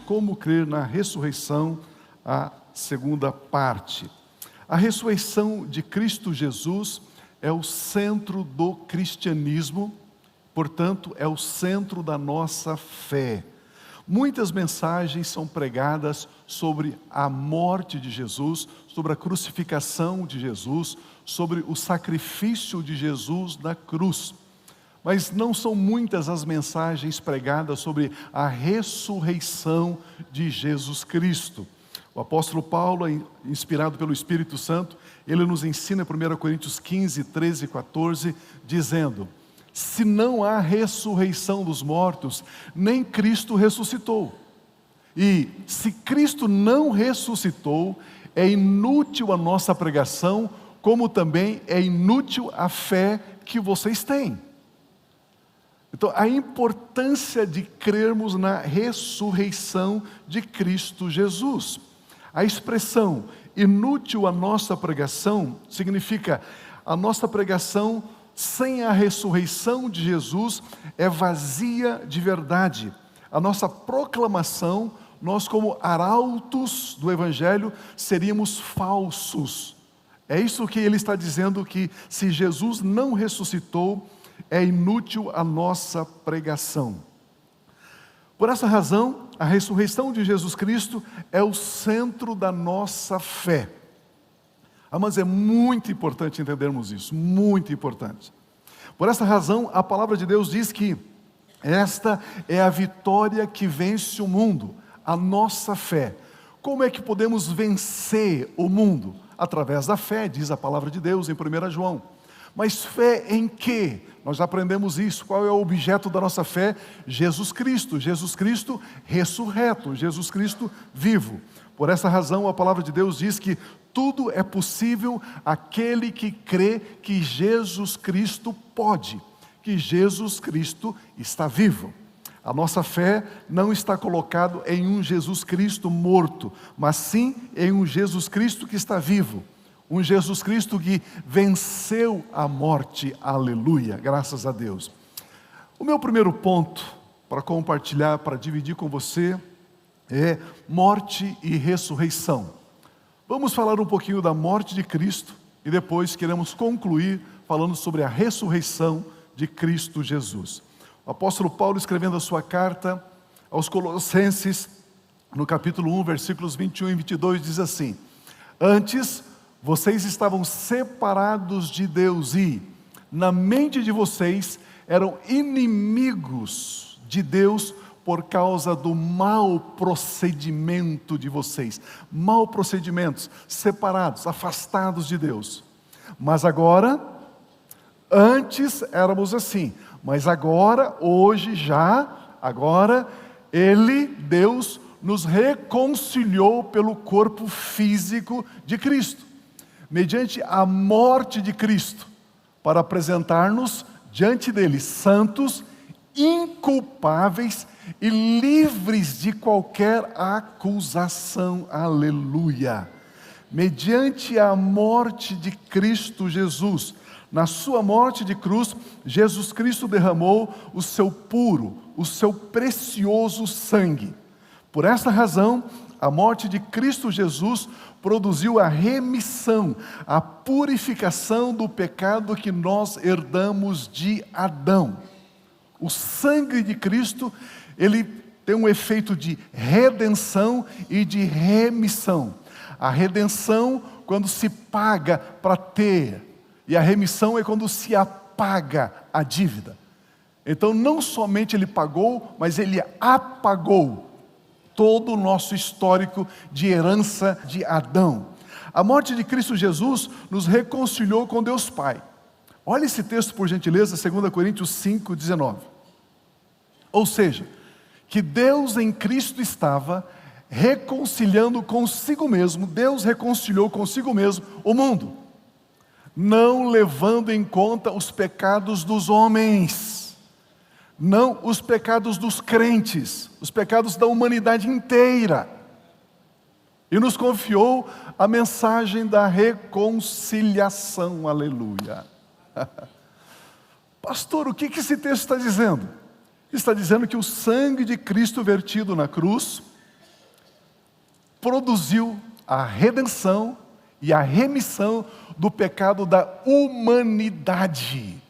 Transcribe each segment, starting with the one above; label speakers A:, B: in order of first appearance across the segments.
A: como crer na ressurreição, a segunda parte. A ressurreição de Cristo Jesus é o centro do cristianismo, portanto, é o centro da nossa fé. Muitas mensagens são pregadas sobre a morte de Jesus, sobre a crucificação de Jesus, sobre o sacrifício de Jesus na cruz. Mas não são muitas as mensagens pregadas sobre a ressurreição de Jesus Cristo. O apóstolo Paulo, inspirado pelo Espírito Santo, ele nos ensina em 1 Coríntios 15, 13 e 14, dizendo: se não há ressurreição dos mortos, nem Cristo ressuscitou. E se Cristo não ressuscitou, é inútil a nossa pregação, como também é inútil a fé que vocês têm. Então, a importância de crermos na ressurreição de Cristo Jesus. A expressão inútil a nossa pregação significa a nossa pregação sem a ressurreição de Jesus é vazia de verdade. A nossa proclamação, nós como arautos do Evangelho, seríamos falsos. É isso que ele está dizendo, que se Jesus não ressuscitou, é inútil a nossa pregação. Por essa razão, a ressurreição de Jesus Cristo é o centro da nossa fé. Mas é muito importante entendermos isso, muito importante. Por essa razão, a palavra de Deus diz que esta é a vitória que vence o mundo, a nossa fé. Como é que podemos vencer o mundo? Através da fé, diz a palavra de Deus em 1 João. Mas fé em quê? Nós já aprendemos isso. Qual é o objeto da nossa fé? Jesus Cristo ressurreto, Jesus Cristo vivo. Por essa razão, a palavra de Deus diz que tudo é possível àquele que crê que Jesus Cristo pode, que Jesus Cristo está vivo. A nossa fé não está colocada em um Jesus Cristo morto, mas sim em um Jesus Cristo que está vivo. Um Jesus Cristo que venceu a morte, aleluia, graças a Deus. O meu primeiro ponto para compartilhar, para dividir com você, é morte e ressurreição. Vamos falar um pouquinho da morte de Cristo e depois queremos concluir falando sobre a ressurreição de Cristo Jesus. O apóstolo Paulo, escrevendo a sua carta aos Colossenses, no capítulo 1, versículos 21 e 22, diz assim: antes vocês estavam separados de Deus e, na mente de vocês, eram inimigos de Deus por causa do mau procedimento de vocês. Mau procedimentos, separados, afastados de Deus. Mas agora, antes éramos assim, mas agora, hoje já, agora, Deus, nos reconciliou pelo corpo físico de Cristo, mediante a morte de Cristo, para apresentar-nos diante dele santos, inculpáveis e livres de qualquer acusação, aleluia. Mediante a morte de Cristo Jesus, na sua morte de cruz, Jesus Cristo derramou o seu puro, o seu precioso sangue. Por essa razão, a morte de Cristo Jesus produziu a remissão, a purificação do pecado que nós herdamos de Adão. O sangue de Cristo, ele tem um efeito de redenção e de remissão. A redenção, quando se paga para ter, e a remissão é quando se apaga a dívida. Então, não somente ele pagou, mas ele apagou todo o nosso histórico de herança de Adão. A morte de Cristo Jesus nos reconciliou com Deus Pai. Olha esse texto, por gentileza, 2 Coríntios 5, 19. Ou seja, que Deus em Cristo estava reconciliando consigo mesmo, Deus reconciliou consigo mesmo o mundo, não levando em conta os pecados dos homens, não os pecados dos crentes, os pecados da humanidade inteira, e nos confiou a mensagem da reconciliação, aleluia. Pastor, o que esse texto está dizendo? Está dizendo que o sangue de Cristo vertido na cruz produziu a redenção e a remissão do pecado da humanidade.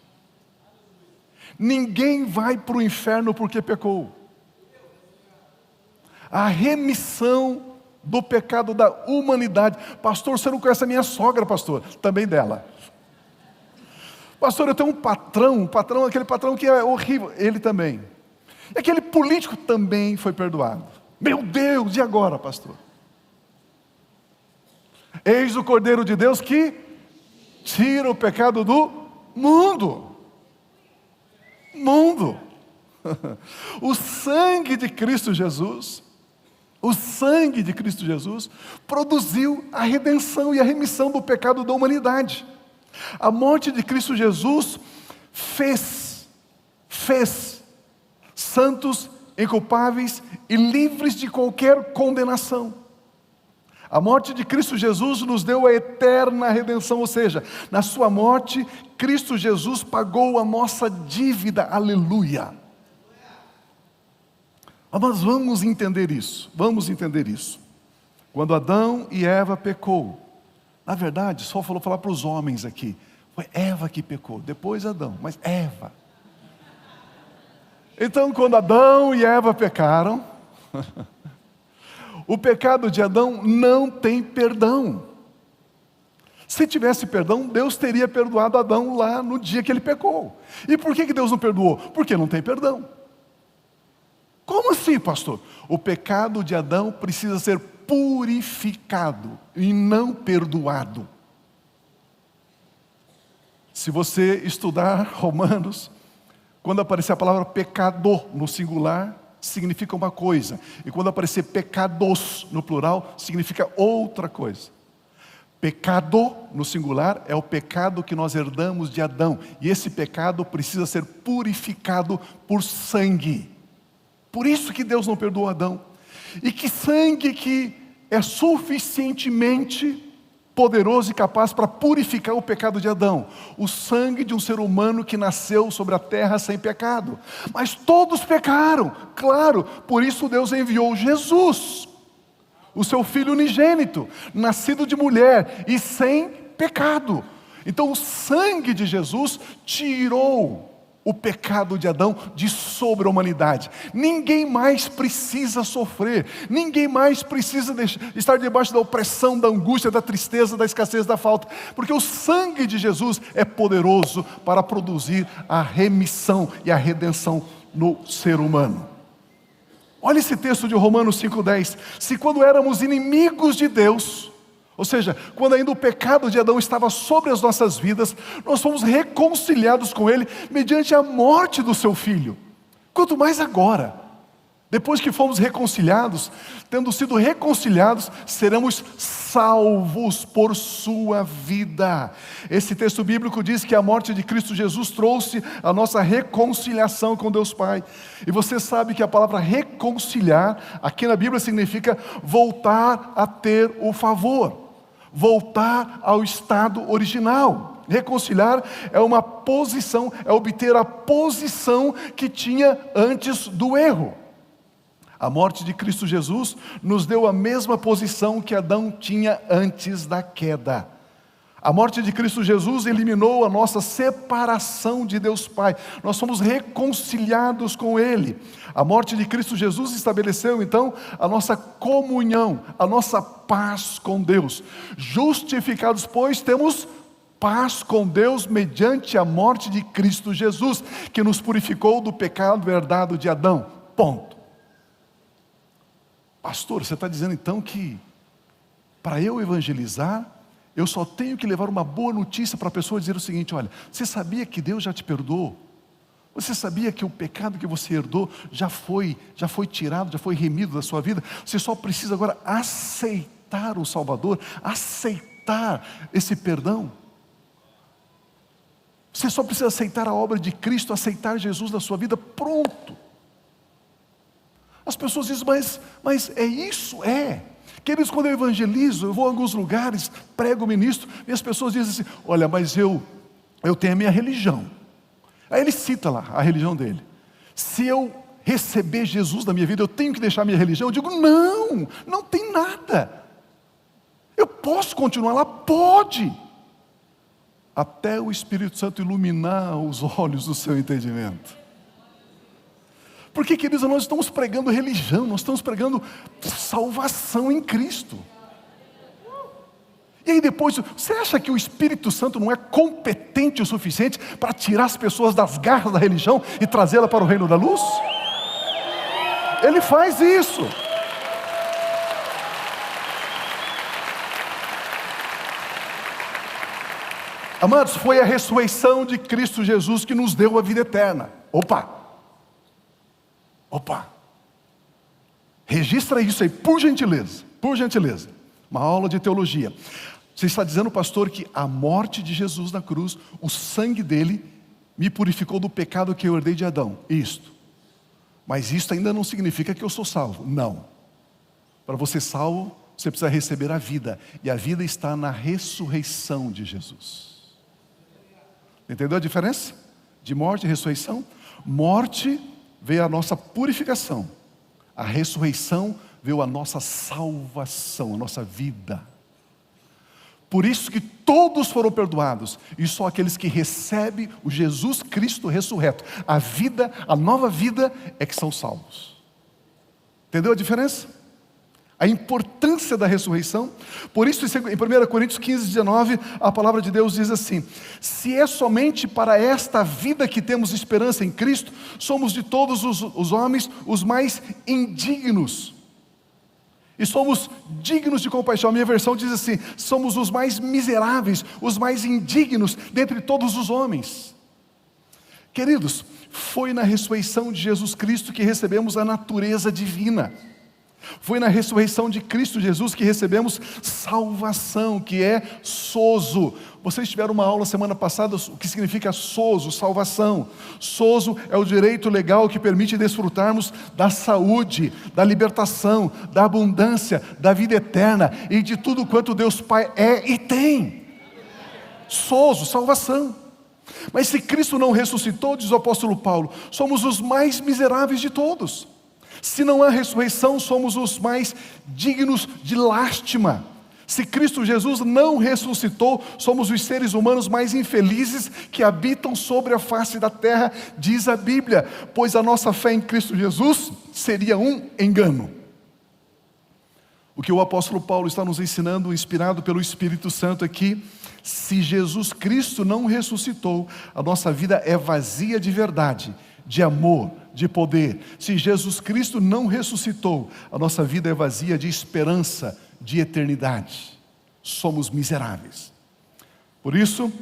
A: Ninguém vai para o inferno porque pecou. A remissão do pecado da humanidade. Pastor, você não conhece a minha sogra, pastor? Também dela. Pastor, eu tenho um patrão, aquele patrão que é horrível. Ele também. E aquele político também foi perdoado. Meu Deus, e agora, pastor? Eis o Cordeiro de Deus que tira o pecado do mundo. O sangue de Cristo Jesus, produziu a redenção e a remissão do pecado da humanidade. A morte de Cristo Jesus fez santos, inculpáveis e livres de qualquer condenação. A morte de Cristo Jesus nos deu a eterna redenção, ou seja, na sua morte, Cristo Jesus pagou a nossa dívida, aleluia. Mas vamos entender isso. Quando Adão e Eva pecou, na verdade, só falou falar para os homens aqui, foi Eva que pecou, depois Adão, mas Eva. Então, quando Adão e Eva pecaram, o pecado de Adão não tem perdão. Se tivesse perdão, Deus teria perdoado Adão lá no dia que ele pecou. E por que Deus não perdoou? Porque não tem perdão. Como assim, pastor? O pecado de Adão precisa ser purificado e não perdoado. Se você estudar Romanos, quando aparecer a palavra pecado no singular, significa uma coisa. E quando aparecer pecados no plural, significa outra coisa. Pecado no singular é o pecado que nós herdamos de Adão. E esse pecado precisa ser purificado por sangue. Por isso que Deus não perdoou Adão. E que sangue que é suficientemente poderoso e capaz para purificar o pecado de Adão? O sangue de um ser humano que nasceu sobre a terra sem pecado. Mas todos pecaram, claro, por isso Deus enviou Jesus, o seu Filho unigênito, nascido de mulher e sem pecado. Então o sangue de Jesus tirou o pecado de Adão de sobre a humanidade. Ninguém mais precisa sofrer, ninguém mais precisa estar debaixo da opressão, da angústia, da tristeza, da escassez, da falta, porque o sangue de Jesus é poderoso para produzir a remissão e a redenção no ser humano. Olha esse texto de Romanos 5,10. Se quando éramos inimigos de Deus, ou seja, quando ainda o pecado de Adão estava sobre as nossas vidas, nós fomos reconciliados com Ele mediante a morte do seu Filho. Quanto mais agora, depois que fomos reconciliados, tendo sido reconciliados, seremos salvos por sua vida. Esse texto bíblico diz que a morte de Cristo Jesus trouxe a nossa reconciliação com Deus Pai. E você sabe que a palavra reconciliar, aqui na Bíblia significa voltar a ter o favor. Voltar ao estado original. Reconciliar é uma posição, é obter a posição que tinha antes do erro. A morte de Cristo Jesus nos deu a mesma posição que Adão tinha antes da queda. A morte de Cristo Jesus eliminou a nossa separação de Deus Pai. Nós somos reconciliados com Ele. A morte de Cristo Jesus estabeleceu então a nossa comunhão, a nossa paz com Deus. Justificados, pois, temos paz com Deus mediante a morte de Cristo Jesus, que nos purificou do pecado herdado de Adão. Ponto. Pastor, você está dizendo então que para eu evangelizar, eu só tenho que levar uma boa notícia para a pessoa dizer o seguinte: olha, você sabia que Deus já te perdoou? Você sabia que o pecado que você herdou já foi tirado, já foi remido da sua vida? Você só precisa agora aceitar o Salvador, aceitar esse perdão. Você só precisa aceitar a obra de Cristo, aceitar Jesus na sua vida, pronto. As pessoas dizem, mas é isso? É. Queridos, quando eu evangelizo, eu vou a alguns lugares, prego, ministro, e as pessoas dizem assim: olha, mas eu tenho a minha religião. Aí ele cita lá a religião dele. Se eu receber Jesus na minha vida, eu tenho que deixar minha religião. Eu digo, não, não tem nada. Eu posso continuar lá? Pode. Até o Espírito Santo iluminar os olhos do seu entendimento. Porque, queridos, nós estamos pregando religião, nós estamos pregando salvação em Cristo. E aí depois, você acha que o Espírito Santo não é competente o suficiente para tirar as pessoas das garras da religião e trazê-la para o reino da luz? Ele faz isso. Amados, foi a ressurreição de Cristo Jesus que nos deu a vida eterna. Opa! Registra isso aí, por gentileza. Por gentileza. Uma aula de teologia. Você está dizendo, pastor, que a morte de Jesus na cruz, o sangue dele, me purificou do pecado que eu herdei de Adão. Isto. Mas isso ainda não significa que eu sou salvo. Não. Para você ser salvo, você precisa receber a vida. E a vida está na ressurreição de Jesus. Entendeu a diferença? De morte e ressurreição? Morte veio a nossa purificação. A ressurreição veio a nossa salvação, a nossa vida. Por isso que todos foram perdoados, e só aqueles que recebem o Jesus Cristo ressurreto, a vida, a nova vida, é que são salvos. Entendeu a diferença? A importância da ressurreição. Por isso em 1 Coríntios 15, 19, a palavra de Deus diz assim: se é somente para esta vida que temos esperança em Cristo, somos de todos os homens os mais indignos. E somos dignos de compaixão. A minha versão diz assim: somos os mais miseráveis, os mais indignos dentre todos os homens. Queridos, foi na ressurreição de Jesus Cristo que recebemos a natureza divina. Foi na ressurreição de Cristo Jesus que recebemos salvação, que é sozo. Vocês tiveram uma aula semana passada, o que significa sozo, salvação. Sozo é o direito legal que permite desfrutarmos da saúde, da libertação, da abundância, da vida eterna e de tudo quanto Deus Pai é e tem. Sozo, salvação. Mas se Cristo não ressuscitou, diz o apóstolo Paulo, somos os mais miseráveis de todos. Se não há ressurreição, somos os mais dignos de lástima. Se Cristo Jesus não ressuscitou, somos os seres humanos mais infelizes que habitam sobre a face da terra, diz a Bíblia, pois a nossa fé em Cristo Jesus seria um engano. O que o apóstolo Paulo está nos ensinando, inspirado pelo Espírito Santo aqui, se Jesus Cristo não ressuscitou, a nossa vida é vazia de verdade, de amor, de poder. Se Jesus Cristo não ressuscitou, a nossa vida é vazia de esperança, de eternidade. Somos miseráveis. Por isso,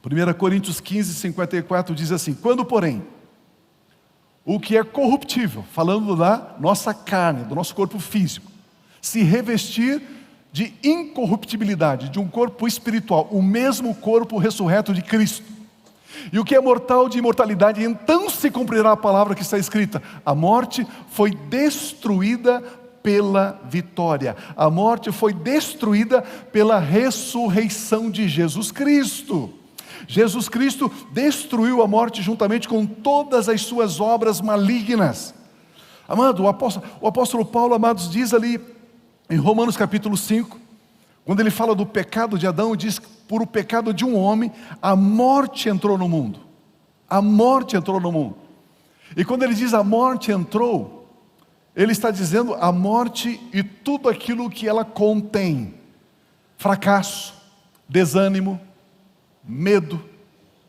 A: 1 Coríntios 15, 54 diz assim: quando, porém, o que é corruptível, falando da nossa carne, do nosso corpo físico, se revestir de incorruptibilidade, de um corpo espiritual, o mesmo corpo ressurreto de Cristo, e o que é mortal de imortalidade, então se cumprirá a palavra que está escrita: a morte foi destruída pela vitória. A morte foi destruída pela ressurreição de Jesus Cristo. Jesus Cristo destruiu a morte juntamente com todas as suas obras malignas. Amado, o apóstolo Paulo, amados, diz ali em Romanos capítulo 5, quando ele fala do pecado de Adão, diz que por o pecado de um homem, a morte entrou no mundo. A morte entrou no mundo. E quando ele diz a morte entrou, ele está dizendo a morte e tudo aquilo que ela contém: fracasso, desânimo, medo,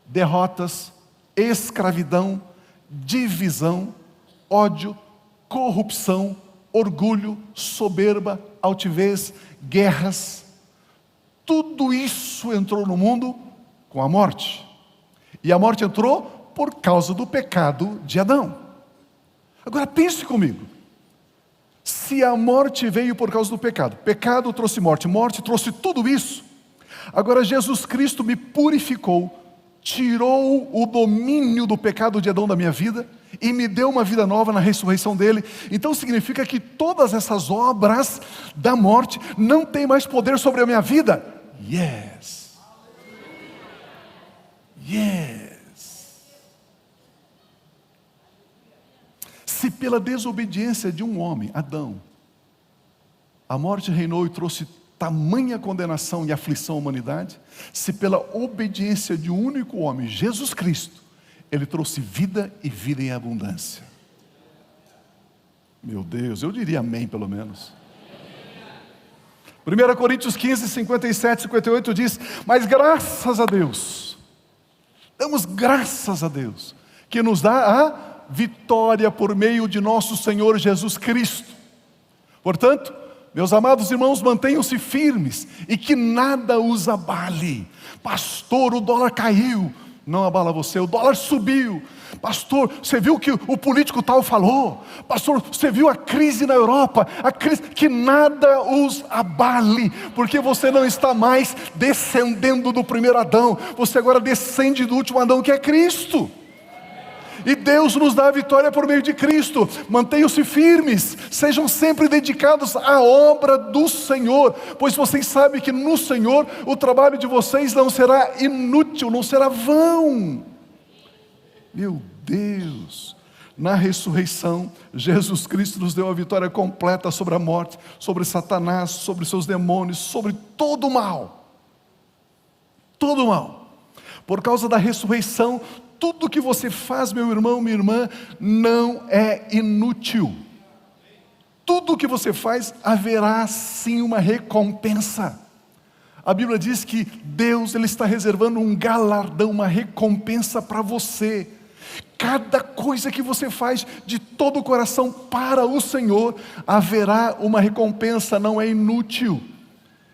A: derrotas, escravidão, divisão, ódio, corrupção, orgulho, soberba, altivez, guerras. Tudo isso entrou no mundo com a morte. E a morte entrou por causa do pecado de Adão. Agora pense comigo. Se a morte veio por causa do pecado, pecado trouxe morte, morte trouxe tudo isso. Agora Jesus Cristo me purificou, tirou o domínio do pecado de Adão da minha vida e me deu uma vida nova na ressurreição dele. Então significa que todas essas obras da morte não têm mais poder sobre a minha vida. Yes. Se pela desobediência de um homem, Adão, a morte reinou e trouxe tamanha condenação e aflição à humanidade, se pela obediência de um único homem, Jesus Cristo, Ele trouxe vida e vida em abundância. Meu Deus, eu diria amém pelo menos. 1 Coríntios 15, 57, 58 diz: mas graças a Deus, damos graças a Deus, que nos dá a vitória por meio de nosso Senhor Jesus Cristo. Portanto, meus amados irmãos, mantenham-se firmes e que nada os abale. Pastor, o dólar caiu. Não abala você, o dólar subiu. Pastor, você viu o que o político tal falou? Pastor, você viu a crise na Europa? A crise, que nada os abale, porque você não está mais descendendo do primeiro Adão, você agora descende do último Adão, que é Cristo. E Deus nos dá a vitória por meio de Cristo. Mantenham-se firmes, sejam sempre dedicados à obra do Senhor, pois vocês sabem que no Senhor o trabalho de vocês não será inútil, não será vão. Meu Deus, na ressurreição, Jesus Cristo nos deu a vitória completa sobre a morte, sobre Satanás, sobre seus demônios, sobre todo o mal. Todo o mal. Por causa da ressurreição, tudo que você faz, meu irmão, minha irmã, não é inútil. Tudo que você faz, haverá sim uma recompensa. A Bíblia diz que Deus, Ele está reservando um galardão, uma recompensa para você. Cada coisa que você faz de todo o coração para o Senhor, haverá uma recompensa, não é inútil.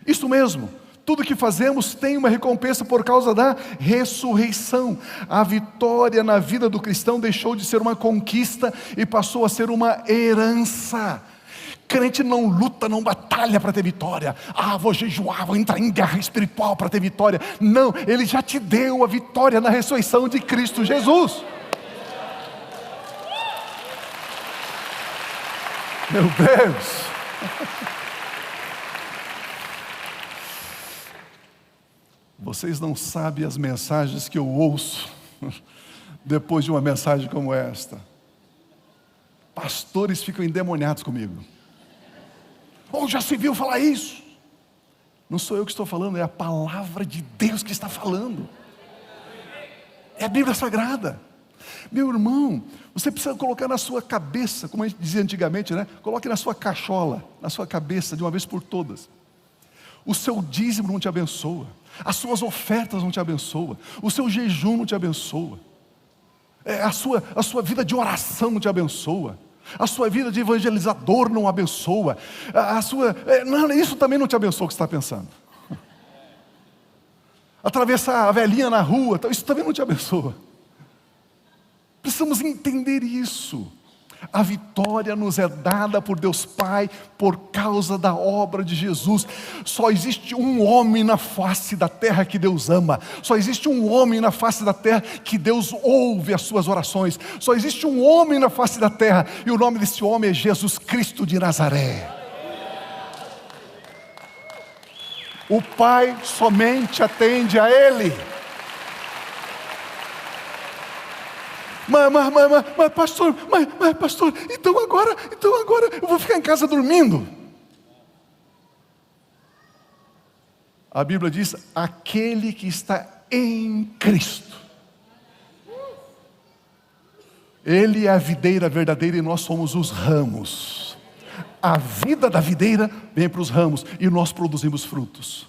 A: Isso mesmo. Tudo que fazemos tem uma recompensa por causa da ressurreição. A vitória na vida do cristão deixou de ser uma conquista e passou a ser uma herança. Crente não luta, não batalha para ter vitória. Vou jejuar, vou entrar em guerra espiritual para ter vitória. Não, Ele já te deu a vitória na ressurreição de Cristo Jesus. Meu Deus! Vocês não sabem as mensagens que eu ouço depois de uma mensagem como esta. Pastores ficam endemoniados comigo. Já se viu falar isso? Não sou eu que estou falando, é a palavra de Deus que está falando. É a Bíblia Sagrada. Meu irmão, você precisa colocar na sua cabeça, como a gente dizia antigamente, né? Coloque na sua cachola, na sua cabeça, de uma vez por todas. O seu dízimo não te abençoa. As suas ofertas não te abençoam. O seu jejum não te abençoa. A sua vida de oração não te abençoa. A sua vida de evangelizador não abençoa. Isso também não te abençoa o que você está pensando. Atravessar a velhinha na rua, isso também não te abençoa. Precisamos entender isso. A vitória nos é dada por Deus Pai por causa da obra de Jesus. Só existe um homem na face da terra que Deus ama. Só existe um homem na face da terra que Deus ouve as suas orações. Só existe um homem na face da terra, e o nome desse homem é Jesus Cristo de Nazaré. O Pai somente atende a Ele. Mas pastor, então agora eu vou ficar em casa dormindo. A Bíblia diz: aquele que está em Cristo, Ele é a videira verdadeira e nós somos os ramos. A vida da videira vem para os ramos e nós produzimos frutos.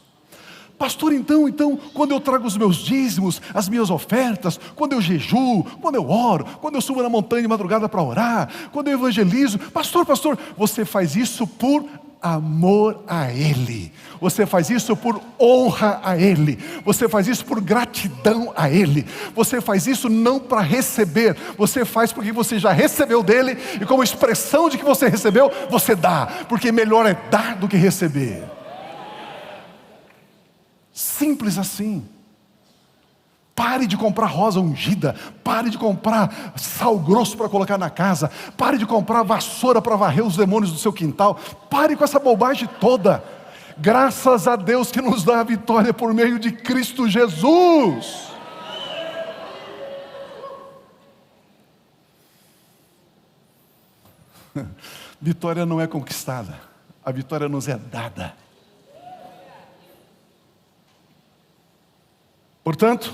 A: Pastor, então, quando eu trago os meus dízimos, as minhas ofertas, quando eu jejuo, quando eu oro, quando eu subo na montanha de madrugada para orar, quando eu evangelizo, pastor, você faz isso por amor a Ele, você faz isso por honra a Ele, você faz isso por gratidão a Ele, você faz isso não para receber, você faz porque você já recebeu dEle, e como expressão de que você recebeu, você dá, porque melhor é dar do que receber. Simples assim. Pare de comprar rosa ungida, pare de comprar sal grosso para colocar na casa, pare de comprar vassoura para varrer os demônios do seu quintal, pare com essa bobagem toda. Graças a Deus que nos dá a vitória por meio de Cristo Jesus. Vitória não é conquistada, a vitória nos é dada. Portanto,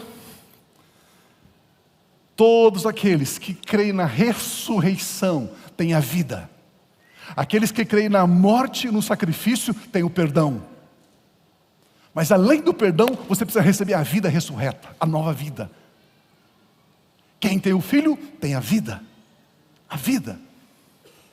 A: todos aqueles que creem na ressurreição têm a vida. Aqueles que creem na morte e no sacrifício têm o perdão. Mas além do perdão, você precisa receber a vida ressurreta, a nova vida. Quem tem o Filho tem a vida. A vida.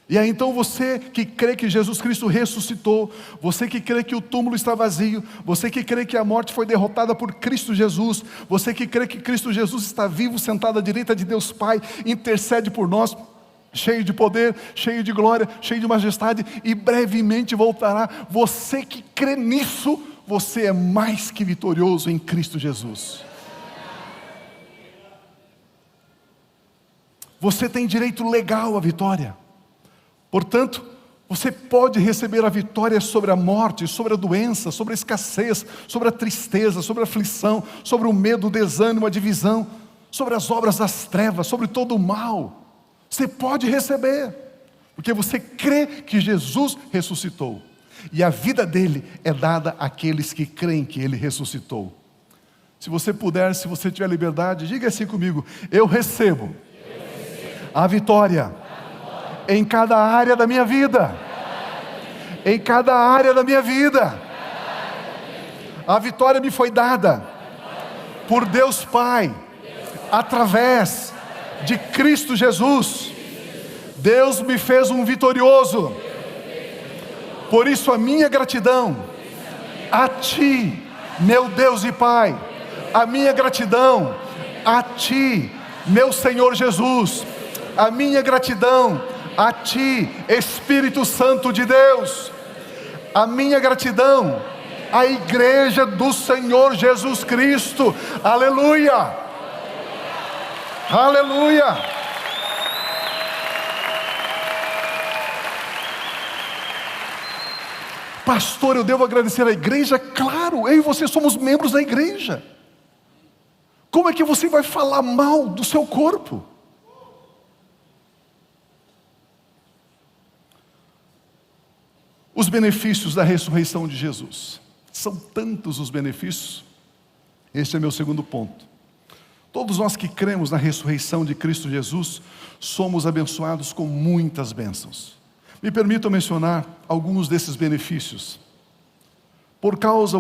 A: E aí então você que crê que Jesus Cristo ressuscitou, você que crê que o túmulo está vazio, você que crê que a morte foi derrotada por Cristo Jesus, você que crê que Cristo Jesus está vivo, sentado à direita de Deus Pai, intercede por nós, cheio de poder, cheio de glória, cheio de majestade, e brevemente voltará. Você que crê nisso, você é mais que vitorioso em Cristo Jesus. Você tem direito legal à vitória. Portanto, você pode receber a vitória sobre a morte, sobre a doença, sobre a escassez, sobre a tristeza, sobre a aflição, sobre o medo, o desânimo, a divisão, sobre as obras das trevas, sobre todo o mal. Você pode receber, porque você crê que Jesus ressuscitou. E a vida dele é dada àqueles que creem que ele ressuscitou. Se você puder, se você tiver liberdade, diga assim comigo: eu recebo a vitória em cada área da minha vida. Em cada área da minha vida. A vitória me foi dada por Deus Pai, através de Cristo Jesus. Deus me fez um vitorioso. Por isso a minha gratidão a Ti, meu Deus e Pai. A minha gratidão a Ti, meu Senhor Jesus. A minha gratidão a Ti, Espírito Santo de Deus. A minha gratidão à Igreja do Senhor Jesus Cristo. Aleluia! Aleluia! Pastor, eu devo agradecer à igreja? Claro, eu e você somos membros da igreja. Como é que você vai falar mal do seu corpo? Os benefícios da ressurreição de Jesus. São tantos os benefícios. Este é meu segundo ponto. Todos nós que cremos na ressurreição de Cristo Jesus, somos abençoados com muitas bênçãos. Me permitam mencionar alguns desses benefícios. Por causa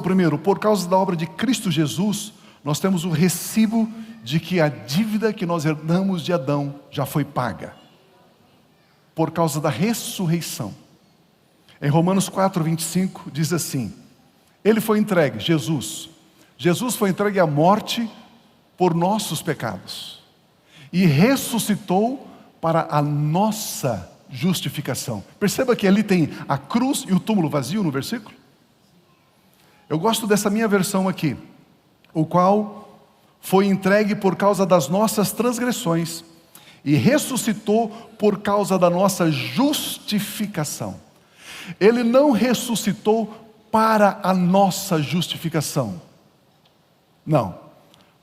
A: da obra de Cristo Jesus, nós temos o recibo de que a dívida que nós herdamos de Adão já foi paga. Por causa da ressurreição. Em Romanos 4:25 diz assim: Ele foi entregue, Jesus foi entregue à morte por nossos pecados e ressuscitou para a nossa justificação. Perceba que ali tem a cruz e o túmulo vazio no versículo. Eu gosto dessa minha versão aqui, o qual foi entregue por causa das nossas transgressões e ressuscitou por causa da nossa justificação. Ele não ressuscitou para a nossa justificação. Não,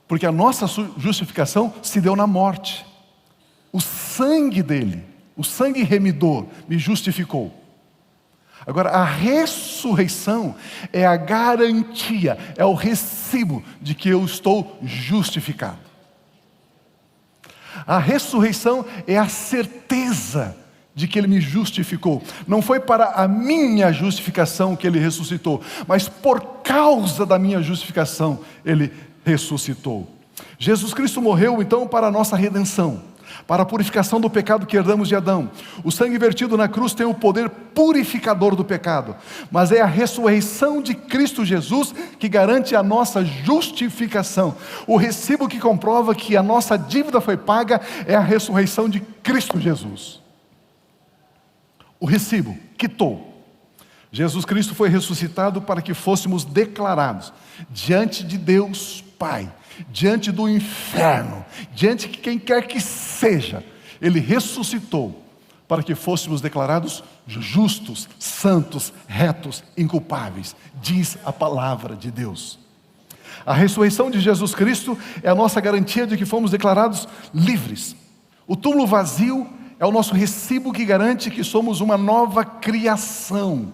A: porque a nossa justificação se deu na morte. O sangue dele, o sangue remidor, me justificou. Agora, a ressurreição é a garantia, é o recibo de que eu estou justificado. A ressurreição é a certeza de que Ele me justificou. Não foi para a minha justificação que Ele ressuscitou, mas por causa da minha justificação Ele ressuscitou. Jesus Cristo morreu então para a nossa redenção, para a purificação do pecado que herdamos de Adão. O sangue vertido na cruz tem o poder purificador do pecado, mas é a ressurreição de Cristo Jesus que garante a nossa justificação. O recibo que comprova que a nossa dívida foi paga é a ressurreição de Cristo Jesus. O recibo quitou. Jesus Cristo foi ressuscitado para que fôssemos declarados diante de Deus Pai, diante do inferno, diante de quem quer que seja. Ele ressuscitou para que fôssemos declarados justos, santos, retos, inculpáveis, diz a palavra de Deus. A ressurreição de Jesus Cristo é a nossa garantia de que fomos declarados livres. O túmulo vazio é o nosso recibo que garante que somos uma nova criação.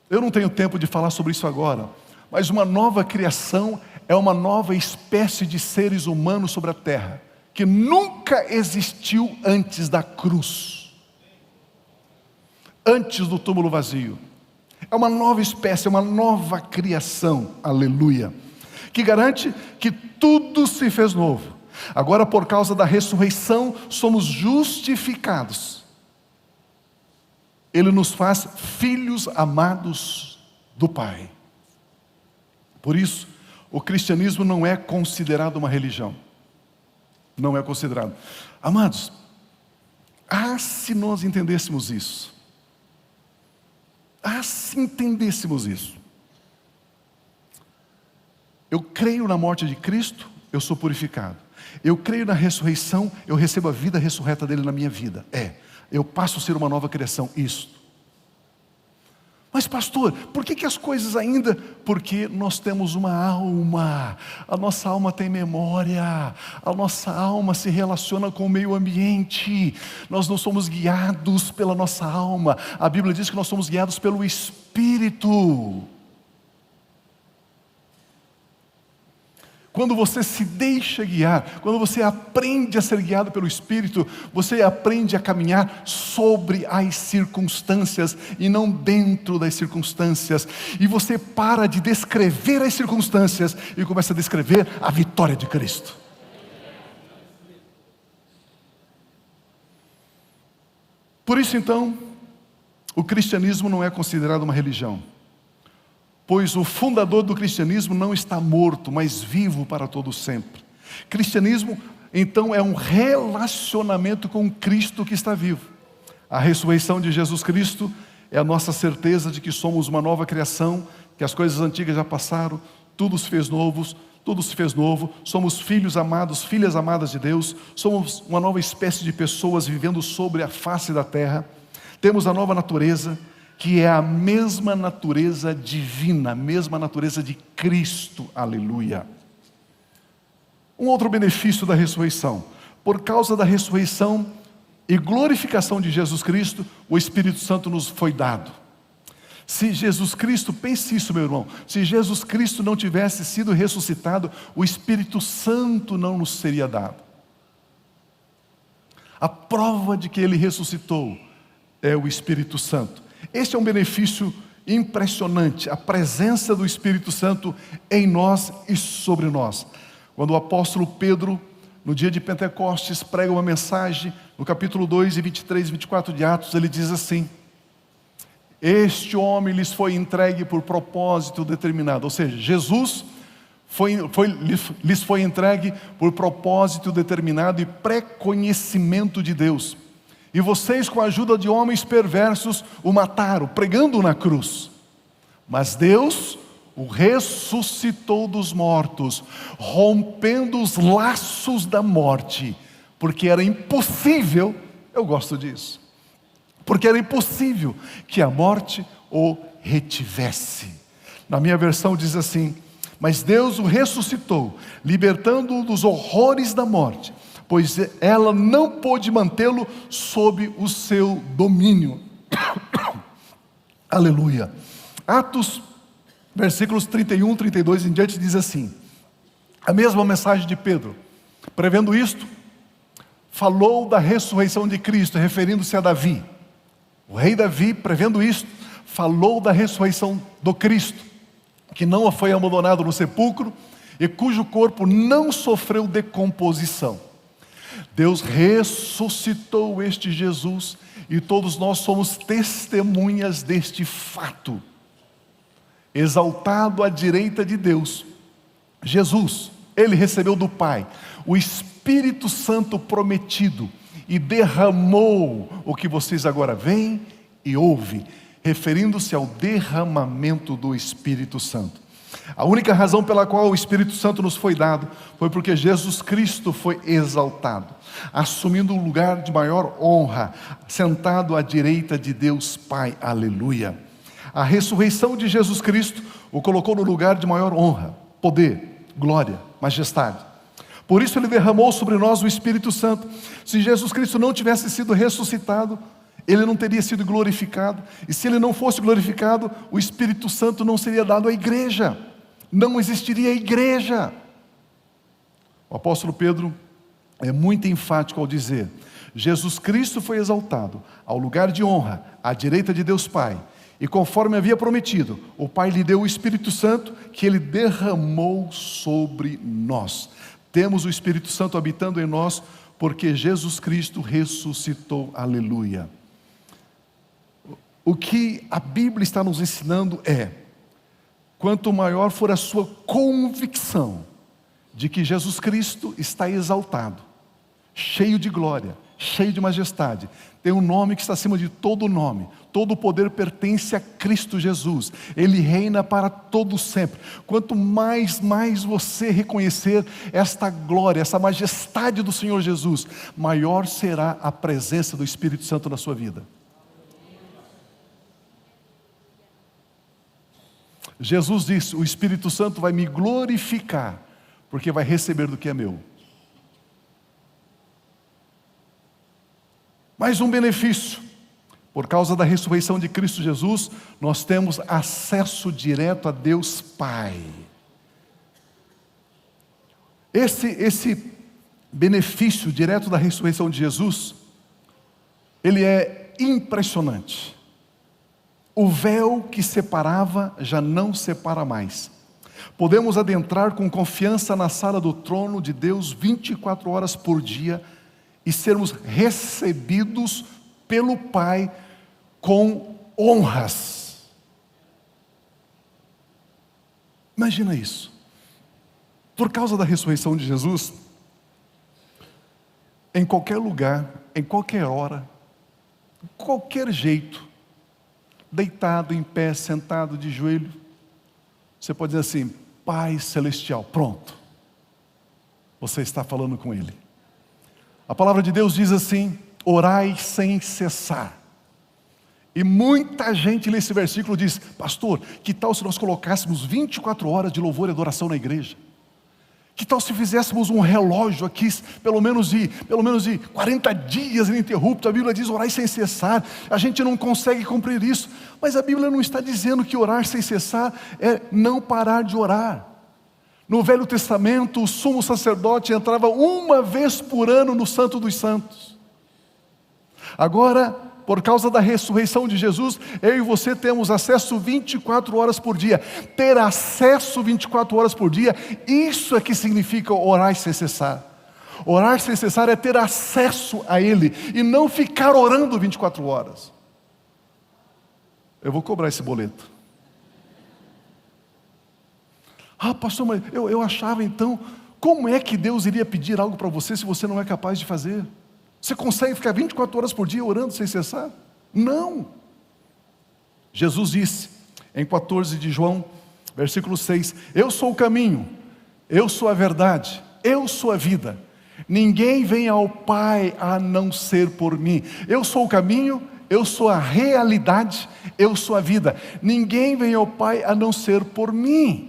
A: Eu não tenho tempo de falar sobre isso agora, mas uma nova criação é uma nova espécie de seres humanos sobre a terra, que nunca existiu antes da cruz, antes do túmulo vazio. É uma nova espécie, é uma nova criação, aleluia, que garante que tudo se fez novo. Agora, por causa da ressurreição, somos justificados. Ele nos faz filhos amados do Pai. Por isso, o cristianismo não é considerado uma religião. Não é considerado. Amados, se nós entendêssemos isso. Se entendêssemos isso. Eu creio na morte de Cristo, eu sou purificado. Eu creio na ressurreição, eu recebo a vida ressurreta dele na minha vida. Eu passo a ser uma nova criação, isso. Mas pastor, por que as coisas ainda? Porque nós temos uma alma, a nossa alma tem memória, a nossa alma se relaciona com o meio ambiente, nós não somos guiados pela nossa alma, a Bíblia diz que nós somos guiados pelo Espírito. Quando você se deixa guiar, quando você aprende a ser guiado pelo Espírito, você aprende a caminhar sobre as circunstâncias e não dentro das circunstâncias. E você para de descrever as circunstâncias e começa a descrever a vitória de Cristo. Por isso então, o cristianismo não é considerado uma religião. Pois o fundador do cristianismo não está morto, mas vivo para todo sempre. Cristianismo, então, é um relacionamento com Cristo que está vivo. A ressurreição de Jesus Cristo é a nossa certeza de que somos uma nova criação, que as coisas antigas já passaram, tudo se fez novo, somos filhos amados, filhas amadas de Deus, somos uma nova espécie de pessoas vivendo sobre a face da terra, temos a nova natureza, que é a mesma natureza divina, a mesma natureza de Cristo, aleluia. Um outro benefício da ressurreição: por causa da ressurreição e glorificação de Jesus Cristo, o Espírito Santo nos foi dado. Se Jesus Cristo, pense isso, meu irmão, se Jesus Cristo não tivesse sido ressuscitado, o Espírito Santo não nos seria dado. A prova de que Ele ressuscitou é o Espírito Santo. Este é um benefício impressionante, a presença do Espírito Santo em nós e sobre nós. Quando o apóstolo Pedro, no dia de Pentecostes, prega uma mensagem, no capítulo 2, 23 e 24 de Atos, ele diz assim: este homem lhes foi entregue por propósito determinado. Ou seja, Jesus lhes foi entregue por propósito determinado e pré-conhecimento de Deus. E vocês, com a ajuda de homens perversos, o mataram, pregando-o na cruz. Mas Deus o ressuscitou dos mortos, rompendo os laços da morte, porque era impossível, eu gosto disso, porque era impossível que a morte o retivesse. Na minha versão diz assim: mas Deus o ressuscitou, libertando-o dos horrores da morte, pois ela não pôde mantê-lo sob o seu domínio. Aleluia. Atos, versículos 31, 32 em diante, diz assim: a mesma mensagem de Pedro, prevendo isto, falou da ressurreição de Cristo, referindo-se a Davi. O rei Davi, prevendo isto, falou da ressurreição do Cristo, que não foi abandonado no sepulcro e cujo corpo não sofreu decomposição. Deus ressuscitou este Jesus e todos nós somos testemunhas deste fato. Exaltado à direita de Deus, Jesus, Ele recebeu do Pai o Espírito Santo prometido e derramou o que vocês agora veem e ouvem, referindo-se ao derramamento do Espírito Santo. A única razão pela qual o Espírito Santo nos foi dado foi porque Jesus Cristo foi exaltado, assumindo um lugar de maior honra, sentado à direita de Deus Pai, aleluia. A ressurreição de Jesus Cristo o colocou no lugar de maior honra, poder, glória, majestade. Por isso Ele derramou sobre nós o Espírito Santo. Se Jesus Cristo não tivesse sido ressuscitado, Ele não teria sido glorificado. E se Ele não fosse glorificado, o Espírito Santo não seria dado à igreja. Não existiria igreja. O apóstolo Pedro é muito enfático ao dizer: Jesus Cristo foi exaltado ao lugar de honra, à direita de Deus Pai. E conforme havia prometido, o Pai lhe deu o Espírito Santo, que Ele derramou sobre nós. Temos o Espírito Santo habitando em nós, porque Jesus Cristo ressuscitou. Aleluia. O que a Bíblia está nos ensinando é: quanto maior for a sua convicção de que Jesus Cristo está exaltado, cheio de glória, cheio de majestade, tem um nome que está acima de todo nome, todo o poder pertence a Cristo Jesus, Ele reina para todo sempre. Quanto mais você reconhecer esta glória, essa majestade do Senhor Jesus, maior será a presença do Espírito Santo na sua vida. Jesus disse: o Espírito Santo vai me glorificar, porque vai receber do que é meu. Mais um benefício: por causa da ressurreição de Cristo Jesus, nós temos acesso direto a Deus Pai. Esse benefício direto da ressurreição de Jesus, ele é impressionante. O véu que separava já não separa mais. Podemos adentrar com confiança na sala do trono de Deus 24 horas por dia e sermos recebidos pelo Pai com honras. Imagina isso. Por causa da ressurreição de Jesus, em qualquer lugar, em qualquer hora, qualquer jeito, deitado, em pé, sentado, de joelho, você pode dizer assim: Pai Celestial, pronto, você está falando com Ele. A palavra de Deus diz assim: orai sem cessar. E muita gente nesse versículo diz: pastor, que tal se nós colocássemos 24 horas de louvor e adoração na igreja? Que tal se fizéssemos um relógio aqui, pelo menos de 40 dias ininterrupto? A Bíblia diz: orai sem cessar. A gente não consegue cumprir isso, mas a Bíblia não está dizendo que orar sem cessar é não parar de orar. No Velho Testamento, o sumo sacerdote entrava uma vez por ano no Santo dos Santos. Agora, por causa da ressurreição de Jesus, eu e você temos acesso 24 horas por dia. Ter acesso 24 horas por dia, isso é que significa orar sem cessar. Orar sem cessar é ter acesso a Ele e não ficar orando 24 horas. Eu vou cobrar esse boleto. Ah, pastor, mas eu achava então, como é que Deus iria pedir algo para você se você não é capaz de fazer? Você consegue ficar 24 horas por dia orando sem cessar? Não. Jesus disse em 14 de João, versículo 6: eu sou o caminho, eu sou a verdade, eu sou a vida. Ninguém vem ao Pai a não ser por mim. Eu sou o caminho, eu sou a realidade, eu sou a vida. Ninguém vem ao Pai a não ser por mim.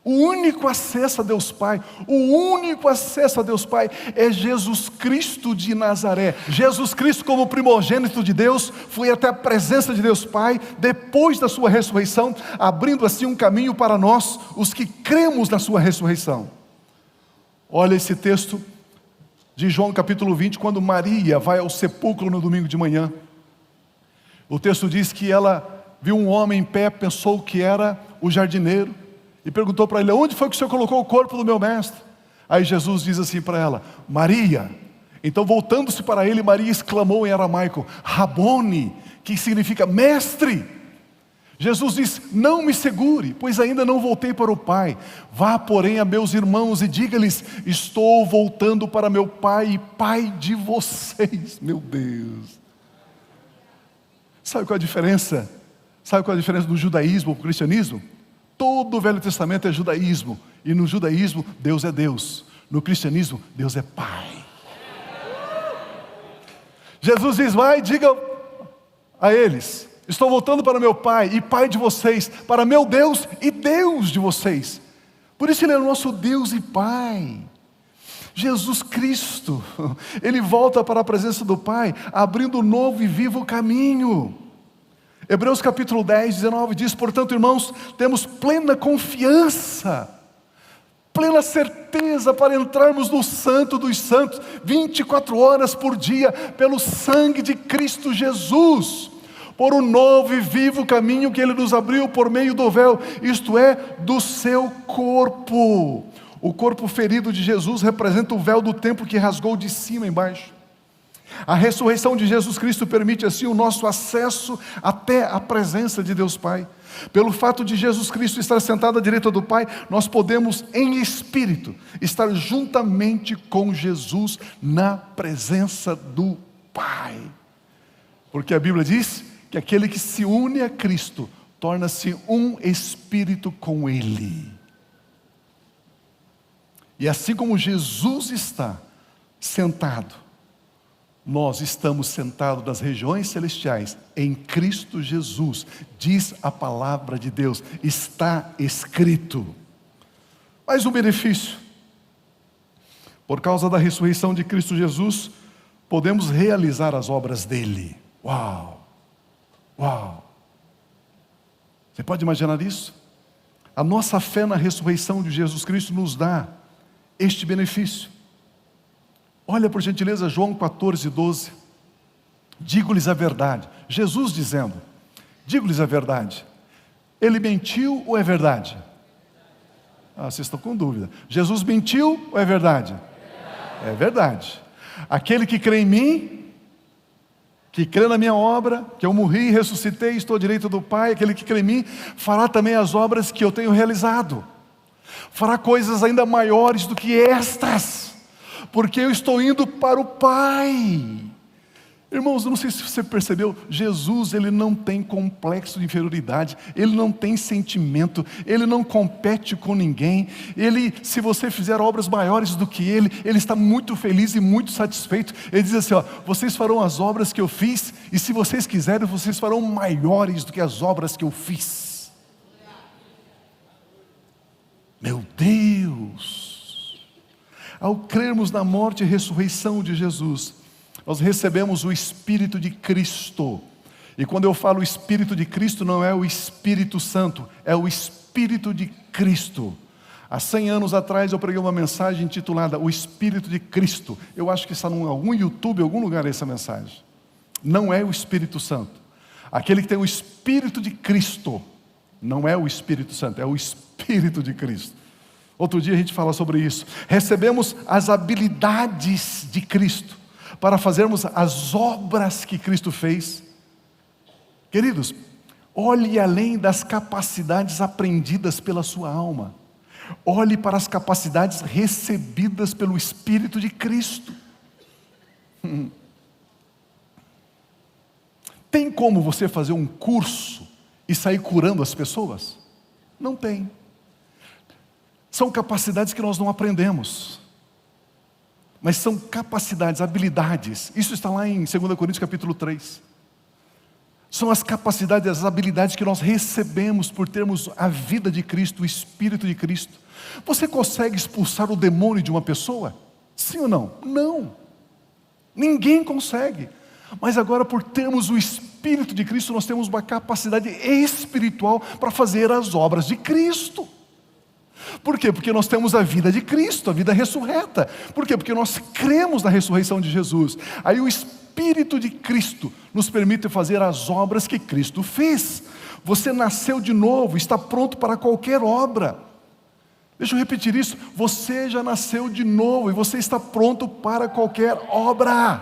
A: O único acesso a Deus Pai, é Jesus Cristo de Nazaré. Jesus Cristo, como primogênito de Deus, foi até a presença de Deus Pai, depois da sua ressurreição, abrindo assim um caminho para nós, os que cremos na sua ressurreição. Olha esse texto de João capítulo 20, quando Maria vai ao sepulcro no domingo de manhã. O texto diz que ela viu um homem em pé, pensou que era o jardineiro, e perguntou para ele: onde foi que o Senhor colocou o corpo do meu mestre? Aí Jesus diz assim para ela: Maria. Então, voltando-se para ele, Maria exclamou em aramaico: Rabone, que significa mestre. Jesus diz: não me segure, pois ainda não voltei para o Pai. Vá, porém, a meus irmãos e diga-lhes: estou voltando para meu Pai e Pai de vocês. Meu Deus. Sabe qual é a diferença? Sabe qual é a diferença do judaísmo para o cristianismo? Todo o Velho Testamento é judaísmo, e no judaísmo Deus é Deus, no cristianismo Deus é Pai. Jesus diz: vai, diga a eles: estou voltando para meu Pai e Pai de vocês, para meu Deus e Deus de vocês. Por isso Ele é o nosso Deus e Pai. Jesus Cristo, Ele volta para a presença do Pai, abrindo um novo e vivo caminho. Hebreus capítulo 10, 19 diz: portanto, irmãos, temos plena confiança, plena certeza para entrarmos no Santo dos Santos, 24 horas por dia, pelo sangue de Cristo Jesus, por um novo e vivo caminho que Ele nos abriu por meio do véu, isto é, do seu corpo. O corpo ferido de Jesus representa o véu do templo que rasgou de cima a embaixo. A ressurreição de Jesus Cristo permite assim o nosso acesso até a presença de Deus Pai. Pelo fato de Jesus Cristo estar sentado à direita do Pai, nós podemos em espírito estar juntamente com Jesus na presença do Pai. Porque a Bíblia diz que aquele que se une a Cristo torna-se um espírito com Ele. E assim como Jesus está sentado, nós estamos sentados nas regiões celestiais, em Cristo Jesus, diz a palavra de Deus, está escrito. Mais um benefício: por causa da ressurreição de Cristo Jesus, podemos realizar as obras dele. Uau! Uau! Você pode imaginar isso? A nossa fé na ressurreição de Jesus Cristo nos dá este benefício. Olha por gentileza João 14, 12. Digo-lhes a verdade. Jesus dizendo: digo-lhes a verdade. Ele mentiu ou é verdade? Vocês estão com dúvida. Jesus mentiu ou é verdade? É verdade. Aquele que crê em mim, que crê na minha obra, que eu morri, ressuscitei, estou à direita do Pai, aquele que crê em mim, fará também as obras que eu tenho realizado. Fará coisas ainda maiores do que estas, porque eu estou indo para o Pai. Irmãos, eu não sei se você percebeu, Jesus, Ele não tem complexo de inferioridade, Ele não tem sentimento, Ele não compete com ninguém. Ele, se você fizer obras maiores do que Ele está muito feliz e muito satisfeito. Ele diz assim, vocês farão as obras que eu fiz, e se vocês quiserem, vocês farão maiores do que as obras que eu fiz. Meu Deus! Ao crermos na morte e ressurreição de Jesus, nós recebemos o Espírito de Cristo. E quando eu falo Espírito de Cristo, não é o Espírito Santo, é o Espírito de Cristo. Há 100 anos atrás eu preguei uma mensagem intitulada O Espírito de Cristo. Eu acho que está em algum YouTube, em algum lugar essa mensagem. Não é o Espírito Santo. Aquele que tem o Espírito de Cristo, não é o Espírito Santo, é o Espírito de Cristo. Outro dia a gente fala sobre isso. Recebemos as habilidades de Cristo para fazermos as obras que Cristo fez. Queridos, olhe além das capacidades aprendidas pela sua alma. Olhe para as capacidades recebidas pelo Espírito de Cristo. Tem como você fazer um curso e sair curando as pessoas? Não tem. São capacidades que nós não aprendemos. Mas são capacidades, habilidades. Isso está lá em 2 Coríntios capítulo 3. São as capacidades, as habilidades que nós recebemos por termos a vida de Cristo, o Espírito de Cristo. Você consegue expulsar o demônio de uma pessoa? Sim ou não? Não. Ninguém consegue. Mas agora, por termos o Espírito de Cristo, nós temos uma capacidade espiritual para fazer as obras de Cristo. Por quê? Porque nós temos a vida de Cristo, a vida ressurreta. Por quê? Porque nós cremos na ressurreição de Jesus. Aí o Espírito de Cristo nos permite fazer as obras que Cristo fez. Você nasceu de novo, está pronto para qualquer obra. Deixa eu repetir isso. Você já nasceu de novo e você está pronto para qualquer obra.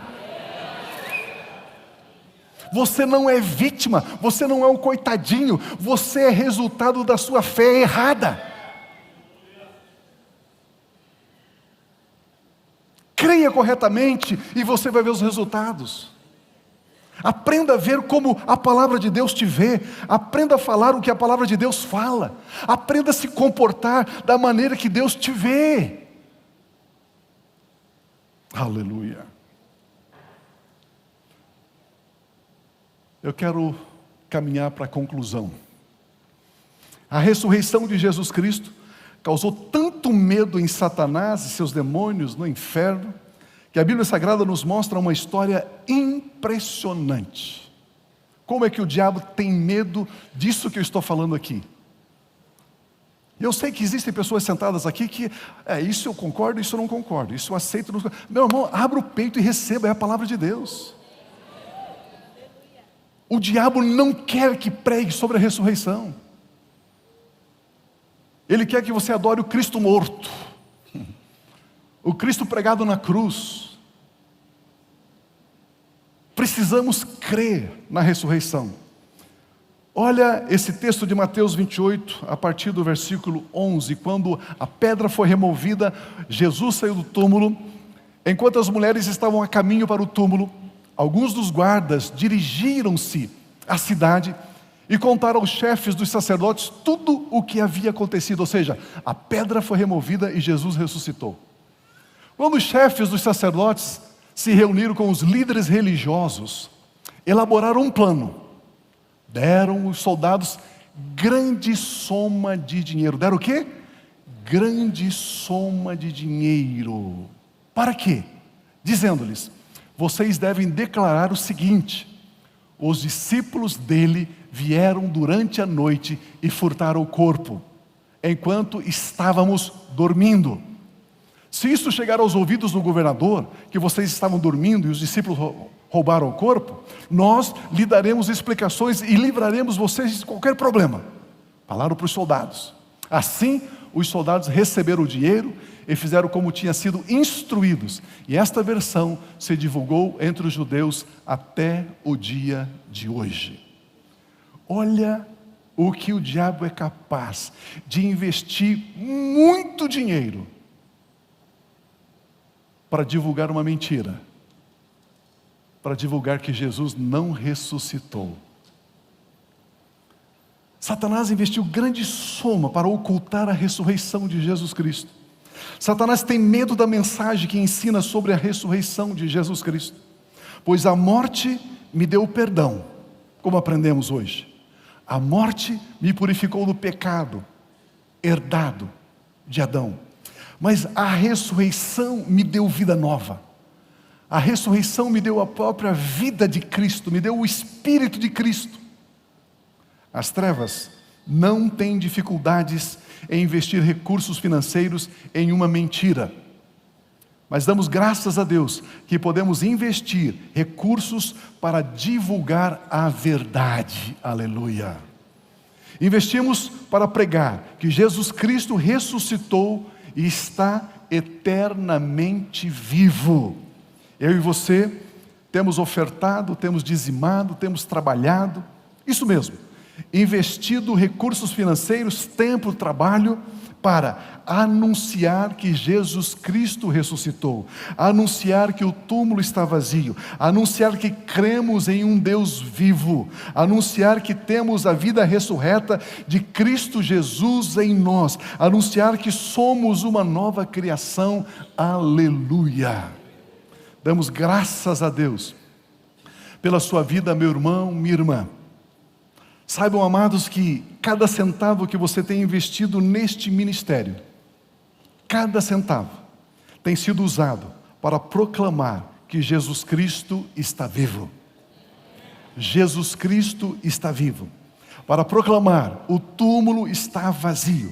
A: Você não é vítima, você não é um coitadinho, você é resultado da sua fé errada. Creia corretamente e você vai ver os resultados. Aprenda a ver como a palavra de Deus te vê. Aprenda a falar o que a palavra de Deus fala. Aprenda a se comportar da maneira que Deus te vê. Aleluia. Eu quero caminhar para a conclusão. A ressurreição de Jesus Cristo causou tanto medo em Satanás e seus demônios no inferno, que a Bíblia Sagrada nos mostra uma história impressionante. Como é que o diabo tem medo disso que eu estou falando aqui? Eu sei que existem pessoas sentadas aqui que, isso eu concordo, isso eu não concordo, isso eu aceito, não... Meu irmão, abra o peito e receba, é a palavra de Deus. O diabo não quer que pregue sobre a ressurreição. Ele quer que você adore o Cristo morto, o Cristo pregado na cruz. Precisamos crer na ressurreição. Olha esse texto de Mateus 28, a partir do versículo 11. Quando a pedra foi removida, Jesus saiu do túmulo. Enquanto as mulheres estavam a caminho para o túmulo, alguns dos guardas dirigiram-se à cidade e contaram aos chefes dos sacerdotes tudo o que havia acontecido. Ou seja, a pedra foi removida e Jesus ressuscitou. Quando os chefes dos sacerdotes se reuniram com os líderes religiosos, elaboraram um plano. Deram os soldados grande soma de dinheiro. Deram o quê? Grande soma de dinheiro. Para quê? Dizendo-lhes: vocês devem declarar o seguinte: os discípulos dele vieram durante a noite e furtaram o corpo, enquanto estávamos dormindo. Se isso chegar aos ouvidos do governador, que vocês estavam dormindo e os discípulos roubaram o corpo, nós lhe daremos explicações e livraremos vocês de qualquer problema. Falaram para os soldados. Assim, os soldados receberam o dinheiro e fizeram como tinha sido instruídos. E esta versão se divulgou entre os judeus até o dia de hoje. Olha o que o diabo é capaz de investir muito dinheiro para divulgar uma mentira, para divulgar que Jesus não ressuscitou. Satanás investiu grande soma para ocultar a ressurreição de Jesus Cristo. Satanás tem medo da mensagem que ensina sobre a ressurreição de Jesus Cristo. Pois a morte me deu o perdão, como aprendemos hoje. A morte me purificou do pecado herdado de Adão. Mas a ressurreição me deu vida nova. A ressurreição me deu a própria vida de Cristo, me deu o Espírito de Cristo. As trevas não têm dificuldades em investir recursos financeiros em uma mentira. Mas damos graças a Deus que podemos investir recursos para divulgar a verdade. Aleluia. Investimos para pregar que Jesus Cristo ressuscitou e está eternamente vivo. Eu e você temos ofertado, temos dizimado, temos trabalhado, isso mesmo, investido recursos financeiros, tempo, trabalho, para anunciar que Jesus Cristo ressuscitou, anunciar que o túmulo está vazio, anunciar que cremos em um Deus vivo, anunciar que temos a vida ressurreta de Cristo Jesus em nós, anunciar que somos uma nova criação. Aleluia! Damos graças a Deus pela sua vida, meu irmão, minha irmã. Saibam, amados, que cada centavo que você tem investido neste ministério, cada centavo tem sido usado para proclamar que Jesus Cristo está vivo. Jesus Cristo está vivo. Para proclamar, o túmulo está vazio.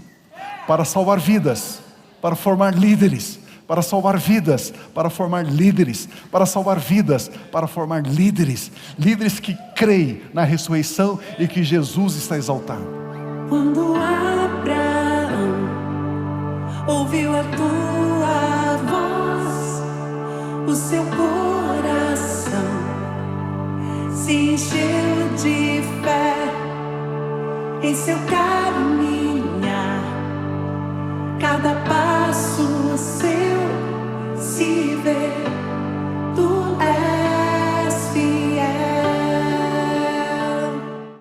A: Para salvar vidas, para formar líderes, para salvar vidas, para formar líderes, para salvar vidas, para formar líderes, líderes que creem na ressurreição e que Jesus está exaltado.
B: Quando Abraão ouviu a tua voz, o seu coração se encheu de fé em seu caminhar, cada passo seu